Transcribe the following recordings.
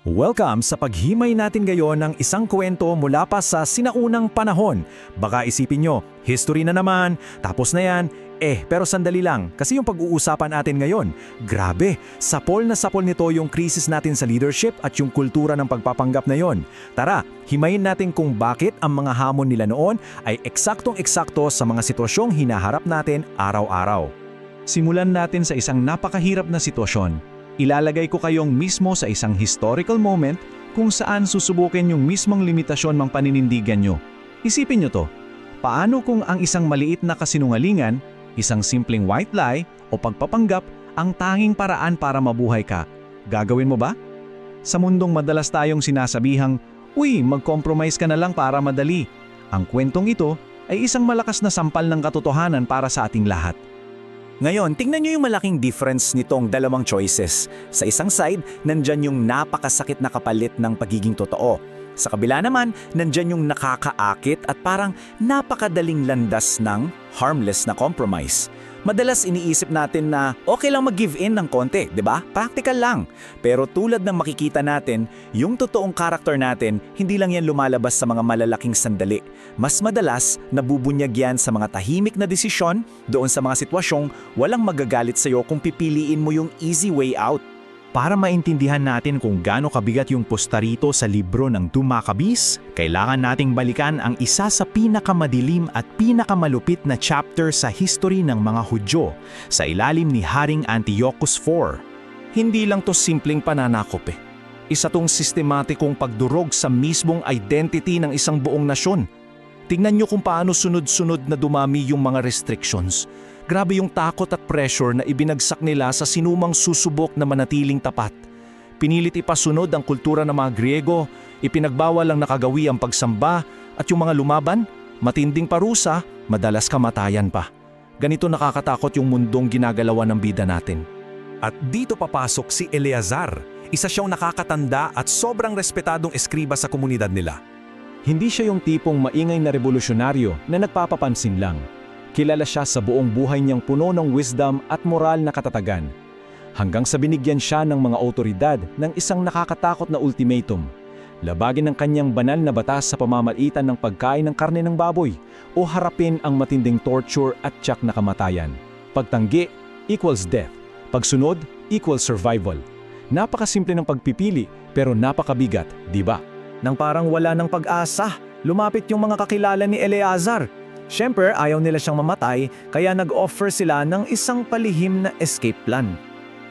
Welcome sa paghimay natin ngayon ng isang kwento mula pa sa sinaunang panahon. Baka isipin nyo, history na naman, tapos na yan. Pero sandali lang, kasi yung pag-uusapan natin ngayon, grabe, sapol na sapol nito yung krisis natin sa leadership at yung kultura ng pagpapanggap na yon. Tara, himayin natin kung bakit ang mga hamon nila noon ay eksaktong-eksakto sa mga sitwasyong hinaharap natin araw-araw. Simulan natin sa isang napakahirap na sitwasyon. Ilalagay ko kayong mismo sa isang historical moment kung saan susubukin yung mismong limitasyon ng paninindigan nyo. Isipin nyo to, paano kung ang isang maliit na kasinungalingan, isang simpleng white lie o pagpapanggap ang tanging paraan para mabuhay ka? Gagawin mo ba? Sa mundong madalas tayong sinasabihang, uy, mag-compromise ka na lang para madali. Ang kwentong ito ay isang malakas na sampal ng katotohanan para sa ating lahat. Ngayon, tingnan nyo yung malaking difference nitong dalawang choices. Sa isang side, nandyan yung napakasakit na kapalit ng pagiging totoo. Sa kabila naman, nandyan yung nakakaakit at parang napakadaling landas ng harmless na compromise. Madalas iniisip natin na okay lang mag-give in ng konti, di ba? Practical lang. Pero tulad ng makikita natin, yung totoong karakter natin, hindi lang yan lumalabas sa mga malalaking sandali. Mas madalas, nabubunyag yan sa mga tahimik na desisyon, doon sa mga sitwasyong walang magagalit sa'yo kung pipiliin mo yung easy way out. Para maintindihan natin kung gaano kabigat yung postarito sa libro ng 2 Maccabees, kailangan nating balikan ang isa sa pinakamadilim at pinakamalupit na chapter sa history ng mga Hudyo, sa ilalim ni Haring Antiochus IV. Hindi lang to simpleng pananakop Isa tong sistematikong pagdurog sa mismong identity ng isang buong nasyon. Tingnan nyo kung paano sunod-sunod na dumami yung mga restrictions. Grabe yung takot at pressure na ibinagsak nila sa sinumang susubok na manatiling tapat. Pinilit ipasunod ang kultura ng mga Griego, ipinagbawal ang nakagawi ang pagsamba, at yung mga lumaban, matinding parusa, madalas kamatayan pa. Ganito nakakatakot yung mundong ginagalawan ng bida natin. At dito papasok si Eleazar, isa siyang nakakatanda at sobrang respetadong eskriba sa komunidad nila. Hindi siya yung tipong maingay na revolusyonaryo na nagpapapansin lang. Kilala siya sa buong buhay niyang puno ng wisdom at moral na katatagan. Hanggang sa binigyan siya ng mga otoridad ng isang nakakatakot na ultimatum. Labagin ang kanyang banal na batas sa pamamagitan ng pagkain ng karne ng baboy o harapin ang matinding torture at tiyak na kamatayan. Pagtanggi equals death. Pagsunod equals survival. Napakasimple ng pagpipili pero napakabigat, di ba? Nang parang wala ng pag-asa, lumapit yung mga kakilala ni Eleazar. Siyempre, ayaw nila siyang mamatay, kaya nag-offer sila ng isang palihim na escape plan.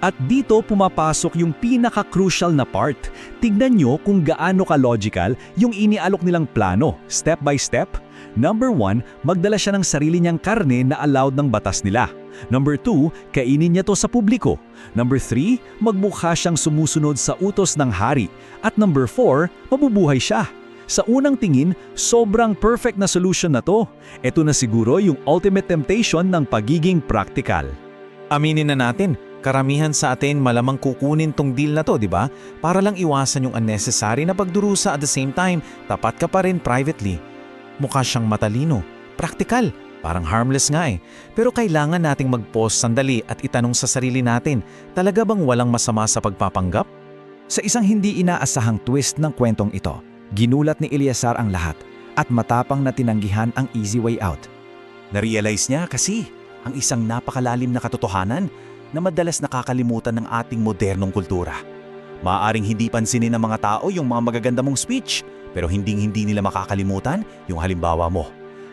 At dito pumapasok yung pinaka-crucial na part. Tignan nyo kung gaano ka-logical yung inialok nilang plano, step by step. Number 1, magdala siya ng sarili niyang karne na allowed ng batas nila. Number 2, kainin niya to sa publiko. Number 3, magmukha siyang sumusunod sa utos ng hari. At number 4, mabubuhay siya. Sa unang tingin, sobrang perfect na solution na to. Ito na siguro yung ultimate temptation ng pagiging practical. Aminin na natin, karamihan sa atin malamang kukunin tong deal na to, di ba? Para lang iwasan yung unnecessary na pagdurusa at the same time, tapat ka pa rin privately. Mukha siyang matalino, practical, parang harmless nga Pero kailangan nating mag-pause sandali at itanong sa sarili natin, talaga bang walang masama sa pagpapanggap? Sa isang hindi inaasahang twist ng kwentong ito, ginulat ni Eleazar ang lahat at matapang na tinanggihan ang easy way out. Narealize niya kasi ang isang napakalalim na katotohanan na madalas nakakalimutan ng ating modernong kultura. Maaaring hindi pansinin ng mga tao yung mga magaganda mong speech, pero hindi nila makakalimutan yung halimbawa mo.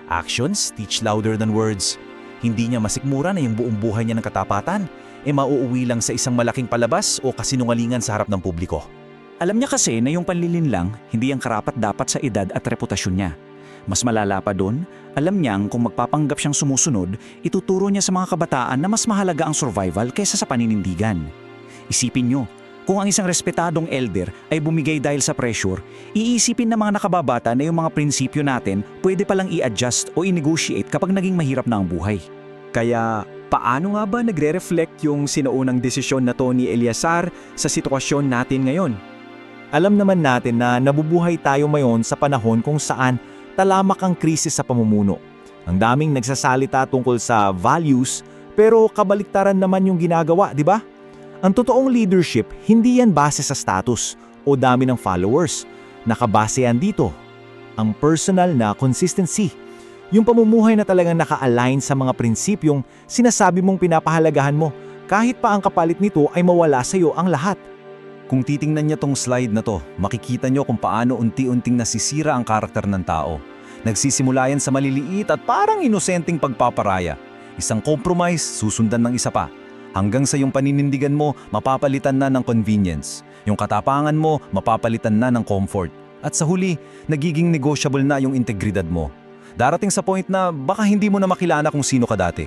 Actions teach louder than words. Hindi niya masikmura na yung buong buhay niya ng katapatan, mauuwi lang sa isang malaking palabas o kasinungalingan sa harap ng publiko. Alam niya kasi na yung panlilinlang, hindi ang karapat-dapat sa edad at reputasyon niya. Mas malala pa doon, alam niyang kung magpapanggap siyang sumusunod, ituturo niya sa mga kabataan na mas mahalaga ang survival kaysa sa paninindigan. Isipin niyo, kung ang isang respetadong elder ay bumigay dahil sa pressure, iisipin ng mga nakababata na yung mga prinsipyo natin pwede palang i-adjust o i-negotiate kapag naging mahirap na ang buhay. Kaya, paano nga ba nagre-reflect yung sinaunang desisyon na to ni Eleazar sa sitwasyon natin ngayon? Alam naman natin na nabubuhay tayo ngayon sa panahon kung saan talamak ang krisis sa pamumuno. Ang daming nagsasalita tungkol sa values, pero kabaliktaran naman yung ginagawa, di ba? Ang totoong leadership, hindi yan base sa status, o dami ng followers. Nakabase yan dito. Ang personal na consistency. Yung pamumuhay na talagang naka-align sa mga prinsipyong sinasabi mong pinapahalagahan mo, kahit pa ang kapalit nito ay mawala sa iyo ang lahat. Kung titingnan niya tong slide na to, makikita niyo kung paano unti-unting nasisira ang karakter ng tao. Nagsisimula yan sa maliliit at parang inosenteng pagpaparaya. Isang compromise, susundan ng isa pa. Hanggang sa yung paninindigan mo, mapapalitan na ng convenience. Yung katapangan mo, mapapalitan na ng comfort. At sa huli, nagiging negotiable na yung integridad mo. Darating sa point na baka hindi mo na makilala kung sino ka dati.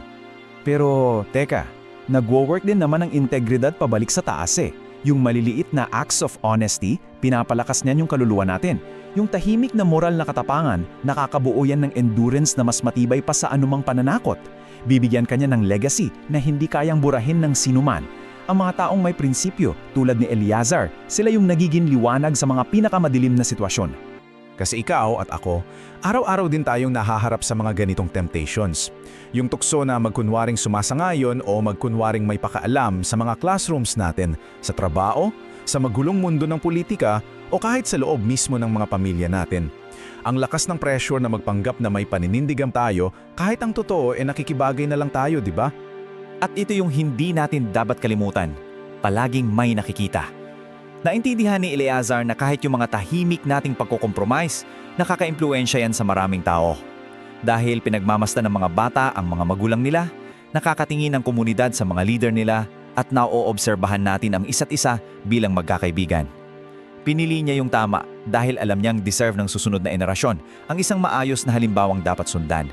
Pero, teka, nagwo-work din naman ang integridad pabalik sa taas eh. Yung maliliit na acts of honesty, pinapalakas niyan yung kaluluwa natin. Yung tahimik na moral na katapangan, nakakabuo yan ng endurance na mas matibay pa sa anumang pananakot. Bibigyan kanya ng legacy na hindi kayang burahin ng sinuman. Ang mga taong may prinsipyo, tulad ni Eleazar, sila yung nagiging liwanag sa mga pinakamadilim na sitwasyon. Kasi ikaw at ako, araw-araw din tayong nahaharap sa mga ganitong temptations. Yung tukso na magkunwaring sumasangayon o magkunwaring may pakaalam sa mga classrooms natin, sa trabaho, sa magulong mundo ng politika o kahit sa loob mismo ng mga pamilya natin. Ang lakas ng pressure na magpanggap na may paninindigam tayo kahit ang totoo nakikibagay na lang tayo, di ba? At ito yung hindi natin dapat kalimutan. Palaging may nakikita. Naintindihan ni Eleazar na kahit yung mga tahimik nating pagkokompromise, nakaka-impluwensya yan sa maraming tao. Dahil pinagmamasdan ng mga bata ang mga magulang nila, nakakatingin ang komunidad sa mga leader nila at naoobserbahan natin ang isa't isa bilang magkakaibigan. Pinili niya yung tama dahil alam niyang deserve ng susunod na henerasyon ang isang maayos na halimbawang dapat sundan.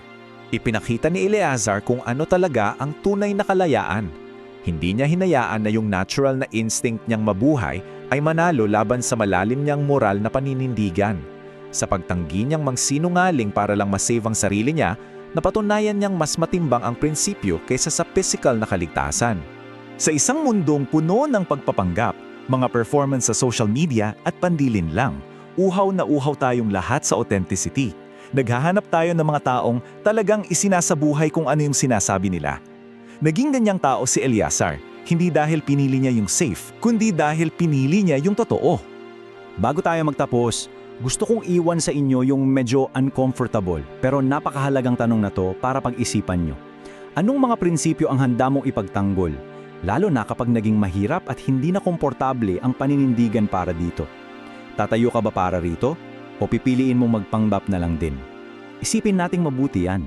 Ipinakita ni Eleazar kung ano talaga ang tunay na kalayaan. Hindi niya hinayaan na yung natural na instinct niyang mabuhay ay manalo laban sa malalim niyang moral na paninindigan. Sa pagtanggi niyang mangsinungaling para lang masave ang sarili niya, napatunayan niyang mas matimbang ang prinsipyo kaysa sa physical na kaligtasan. Sa isang mundong puno ng pagpapanggap, mga performance sa social media at pandilin lang, uhaw na uhaw tayong lahat sa authenticity. Naghahanap tayo ng mga taong talagang isinasabuhay kung ano yung sinasabi nila. Naging ganyang tao si Eleazar, hindi dahil pinili niya yung safe, kundi dahil pinili niya yung totoo. Bago tayo magtapos, gusto kong iwan sa inyo yung medyo uncomfortable pero napakahalagang tanong na to para pag-isipan nyo. Anong mga prinsipyo ang handa mong ipagtanggol? Lalo na kapag naging mahirap at hindi na komportable ang paninindigan para dito. Tatayo ka ba para rito? O pipiliin mong magpangbap na lang din? Isipin nating mabuti yan.